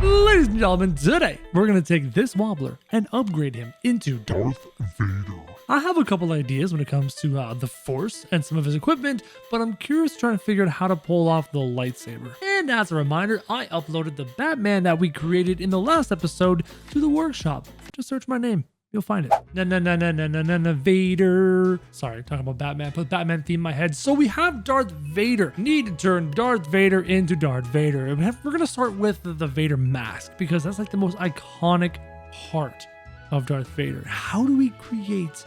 Ladies and gentlemen, today we're going to take this Wobbler and upgrade him into Darth Vader. I have a couple ideas when it comes to the Force and some of his equipment, but I'm curious trying to figure out how to pull off the lightsaber. And as a reminder, I uploaded the Batman that we created in the last episode to the workshop. Just search my name. You'll find it. Vader. Sorry, talking about Batman. Put Batman theme in my head. So we have Darth Vader. Need to turn Darth Vader into Darth Vader. We're going to start with the Vader mask because that's like the most iconic part of Darth Vader. How do we create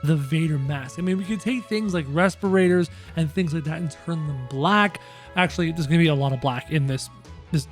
the Vader mask? I mean, we could take things like respirators and things like that and turn them black. Actually, there's going to be a lot of black in this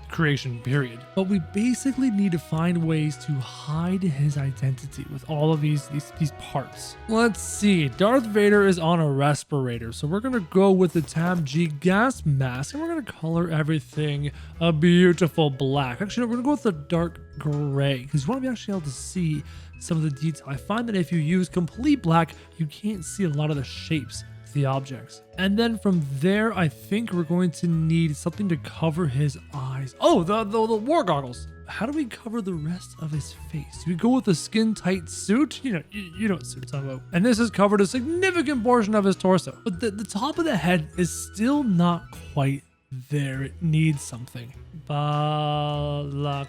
creation period, but we basically need to find ways to hide his identity with all of these parts. Let's see, Darth Vader is on a respirator, so we're gonna go with the Tab G gas mask and we're gonna color everything a beautiful black. Actually, no, we're gonna go with the dark gray because you want to be actually able to see some of the detail. I find that if you use complete black, you can't see a lot of the shapes, the objects. And then from there, I think we're going to need something to cover his eyes. Oh, the war goggles. How do we cover the rest of his face? Do we go with a skin tight suit? You know what suit I'm talking about. And this has covered a significant portion of his torso. But the top of the head is still not quite there. It needs something. Balaclava.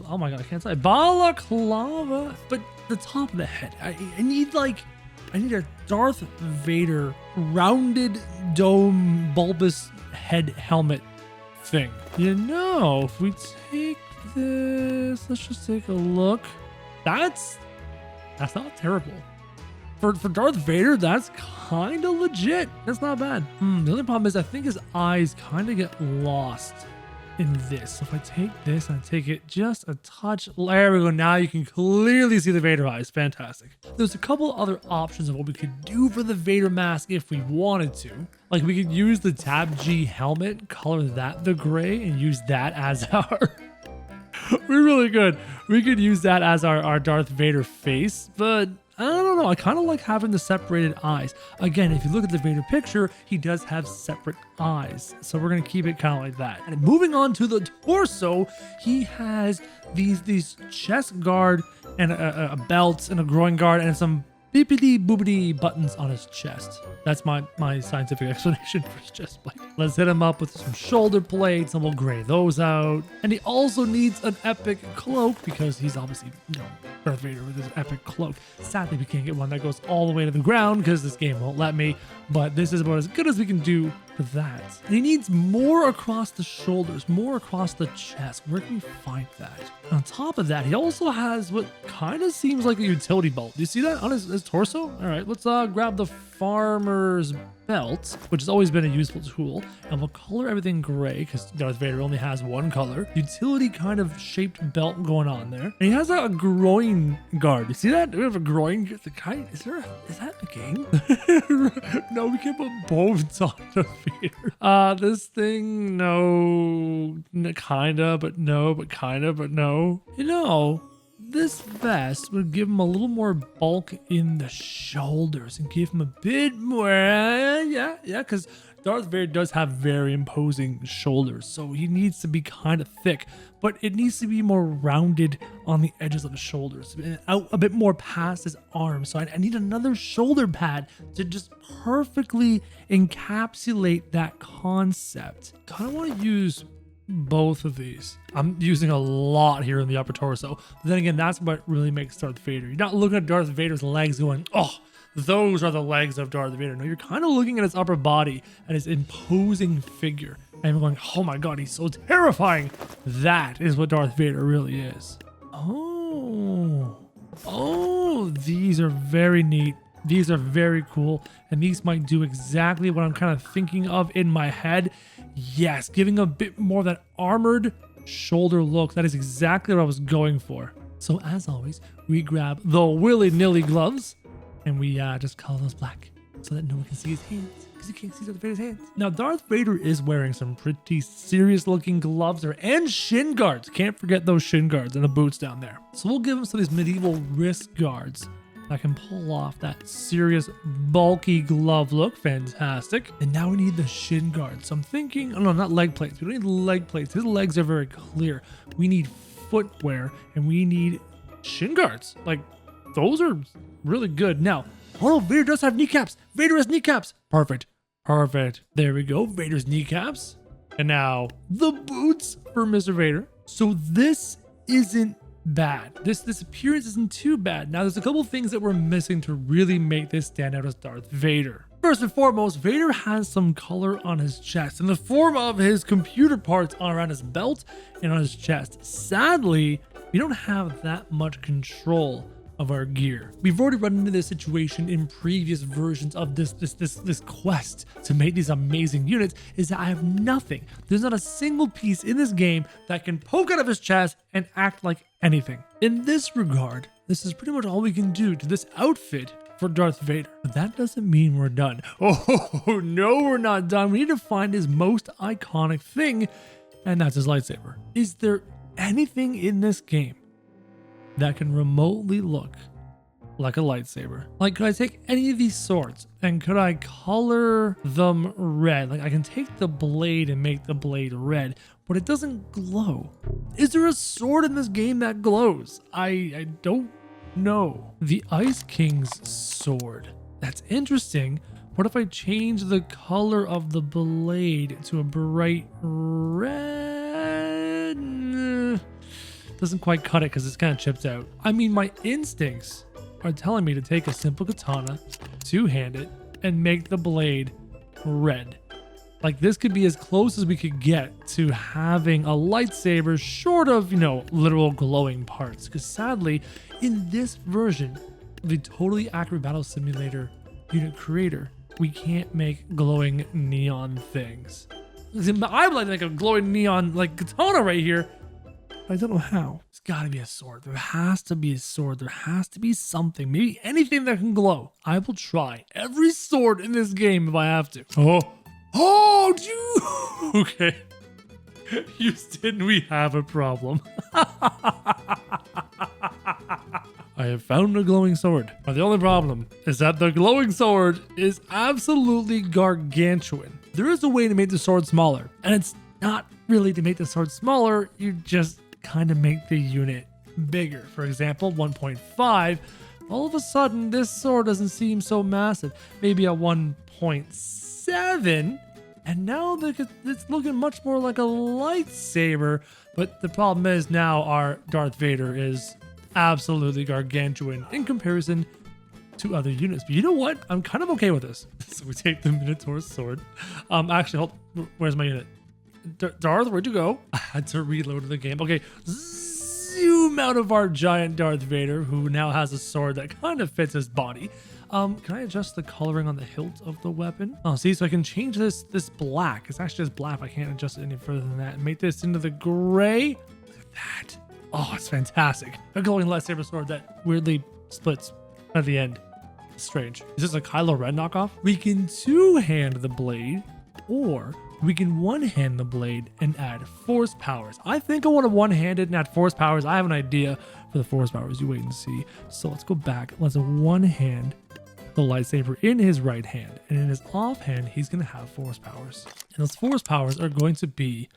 Oh my god, I can't say balaclava. But the top of the head, I need a Darth Vader rounded dome bulbous head helmet thing. You know, if we take this, let's just take a look. That's not terrible. For Darth Vader, that's kind of legit. That's not bad. The only problem is I think his eyes kind of get lost in this. So if I take this and I take it just a touch, there we go. Now you can clearly see the Vader eyes. Fantastic. There's a couple other options of what we could do for the Vader mask if we wanted to. Like we could use the Tab G helmet, color that the gray, and use that as our we're really good. We could use that as our Darth Vader face, but I don't know. I kind of like having the separated eyes. Again, if you look at the Vader picture, he does have separate eyes. So we're going to keep it kind of like that. And moving on to the torso, he has these chest guard and a belt and a groin guard and some beepity boopity buttons on his chest. That's my scientific explanation for his chest plate. Let's hit him up with some shoulder plates and we'll gray those out. And he also needs an epic cloak because he's obviously, Darth Vader with his epic cloak. Sadly, we can't get one that goes all the way to the ground because this game won't let me, but this is about as good as we can do for that. And he needs more across the shoulders, more across the chest. Where can we find that? On top of that, he also has what kind of seems like a utility belt. Do you see that on his torso? All right, let's grab the farmer's belt, which has always been a useful tool, and we'll color everything gray because Darth Vader only has one color. Utility kind of shaped belt going on there. And he has a groin guard. You see that? We have a groin. Is that a game? No, we can't put bones on Darth Vader. This thing, no, kinda, but no, but kinda, but no. This vest would give him a little more bulk in the shoulders and give him a bit more, because Darth Vader does have very imposing shoulders, so he needs to be kind of thick, but it needs to be more rounded on the edges of the shoulders and out a bit more past his arms. So I need another shoulder pad to just perfectly encapsulate that concept. Kind of want to use both of these. I'm using a lot here in the upper torso. But then again, that's what really makes Darth Vader. You're not looking at Darth Vader's legs going, oh, those are the legs of Darth Vader. No, you're kind of looking at his upper body and his imposing figure. And I'm going, oh my god, he's so terrifying. That is what Darth Vader really is. Oh, these are very neat. These are very cool, and these might do exactly what I'm kind of thinking of in my head. Yes, giving a bit more of that armored shoulder look. That is exactly what I was going for. So as always, we grab the willy-nilly gloves, and we just color those black so that no one can see his hands, because you can't see Darth Vader's hands. Now, Darth Vader is wearing some pretty serious-looking gloves there, and shin guards. Can't forget those shin guards and the boots down there. So we'll give him some of these medieval wrist guards. that can pull off that serious bulky glove look. Fantastic. And now we need the shin guards. So I'm thinking, oh no, not leg plates. We don't need leg plates. His legs are very clear. We need footwear and we need shin guards. Like, those are really good. Now, oh no, Vader does have kneecaps. Vader has kneecaps. Perfect. Perfect. There we go. Vader's kneecaps. And now the boots for Mr. Vader. So this isn't bad. This appearance isn't too bad. Now there's a couple things that we're missing to really make this stand out as Darth Vader. First and foremost, Vader has some color on his chest in the form of his computer parts around his belt and on his chest. Sadly, we don't have that much control of our gear. We've already run into this situation in previous versions of this quest to make these amazing units, is that I have nothing. There's not a single piece in this game that can poke out of his chest and act like anything. In this regard, this is pretty much all we can do to this outfit for Darth Vader. But that doesn't mean we're done. Oh no, we're not done. We need to find his most iconic thing, and that's his lightsaber. Is there anything in this game that can remotely look like a lightsaber? Like, could I take any of these swords and could I color them red? Like, I can take the blade and make the blade red, but it doesn't glow. Is there a sword in this game that glows? I don't know. The Ice King's sword. That's interesting. What if I change the color of the blade to a bright red? Doesn't quite cut it because it's kind of chipped out. I mean, my instincts are telling me to take a simple katana, two-hand it, and make the blade red. Like, this could be as close as we could get to having a lightsaber, short of, you know, literal glowing parts. Because sadly, in this version of the Totally Accurate Battle Simulator unit creator, we can't make glowing neon things. I'd like to make a glowing neon, like, katana right here. I don't know how. It's gotta be a sword. There has to be a sword. There has to be something. Maybe anything that can glow. I will try every sword in this game if I have to. Oh, dude. Okay. Houston, we have a problem. I have found a glowing sword. But the only problem is that the glowing sword is absolutely gargantuan. There is a way to make the sword smaller, and it's not really to make the sword smaller. You just kind of make the unit bigger. For example, 1.5, all of a sudden this sword doesn't seem so massive. Maybe a 1.7, and now it's looking much more like a lightsaber. But the problem is now our Darth Vader is absolutely gargantuan in comparison to other units. But you know what? I'm kind of okay with this. So we take the Minotaur's sword. Actually, where's my unit? Darth, where'd you go? I had to reload the game. Okay, zoom out of our giant Darth Vader, who now has a sword that kind of fits his body. Can I adjust the coloring on the hilt of the weapon? Oh, see, so I can change this black. It's actually just black. I can't adjust it any further than that. And make this into the gray. Look at that. Oh, it's fantastic. A glowing lightsaber sword that weirdly splits at the end. It's strange. Is this a Kylo Ren knockoff? We can two-hand the blade, or we can one-hand the blade and add force powers. I think I want to one-handed and add force powers. I have an idea for the force powers. You wait and see. So let's go back. Let's one-hand the lightsaber in his right hand, and in his offhand, he's going to have force powers. And those force powers are going to be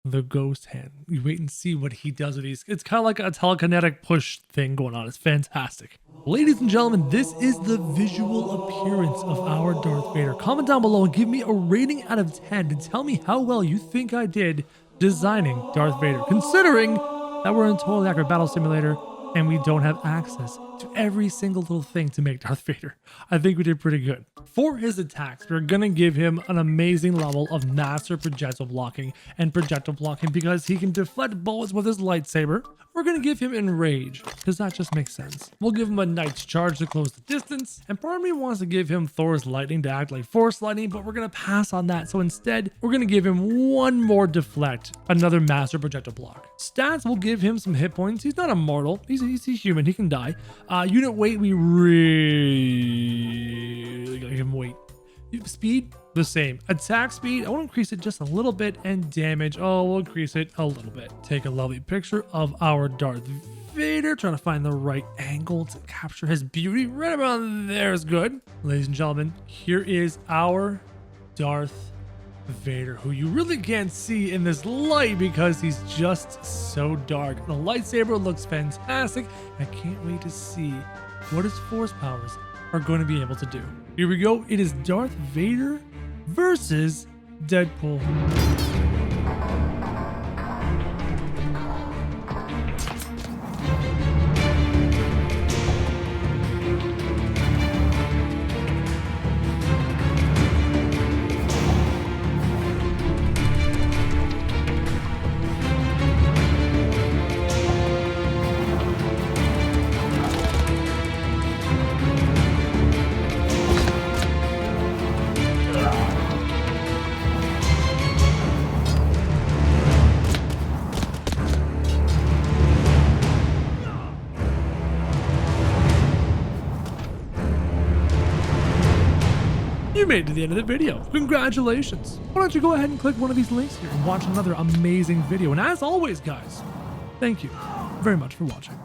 the ghost hand. You wait and see what he does with these. It's kind of like a telekinetic push thing going on. It's fantastic. Ladies and gentlemen, this is the visual appearance of our Darth Vader. Comment down below and give me a rating out of 10 to tell me how well you think I did designing Darth Vader, considering that we're in Totally Accurate Battle Simulator and we don't have access to every single little thing to make Darth Vader. I think we did pretty good. For his attacks, we're going to give him an amazing level of master projectile blocking and projectile blocking because he can deflect bullets with his lightsaber. We're going to give him Enrage because that just makes sense. We'll give him a Knight's Charge to close the distance, and part of me wants to give him Thor's Lightning to act like Force Lightning, but we're going to pass on that. So instead, we're going to give him one more Deflect, another Master Projectile Block. Stats will give him some hit points. He's not immortal. He's human. He can die. Unit weight, we really gotta give him weight. Speed, the same. Attack speed, I want to increase it just a little bit, and damage, oh, we'll increase it a little bit. Take a lovely picture of our Darth Vader, trying to find the right angle to capture his beauty. Right about there is good. Ladies and gentlemen, here is our Darth Vader, who you really can't see in this light because he's just so dark. The lightsaber looks fantastic. I can't wait to see what his force powers are going to be able to do. Here we go. It is Darth Vader versus Deadpool. You made it to the end of the video. Congratulations. Why don't you go ahead and click one of these links here and watch another amazing video. And as always, guys, thank you very much for watching.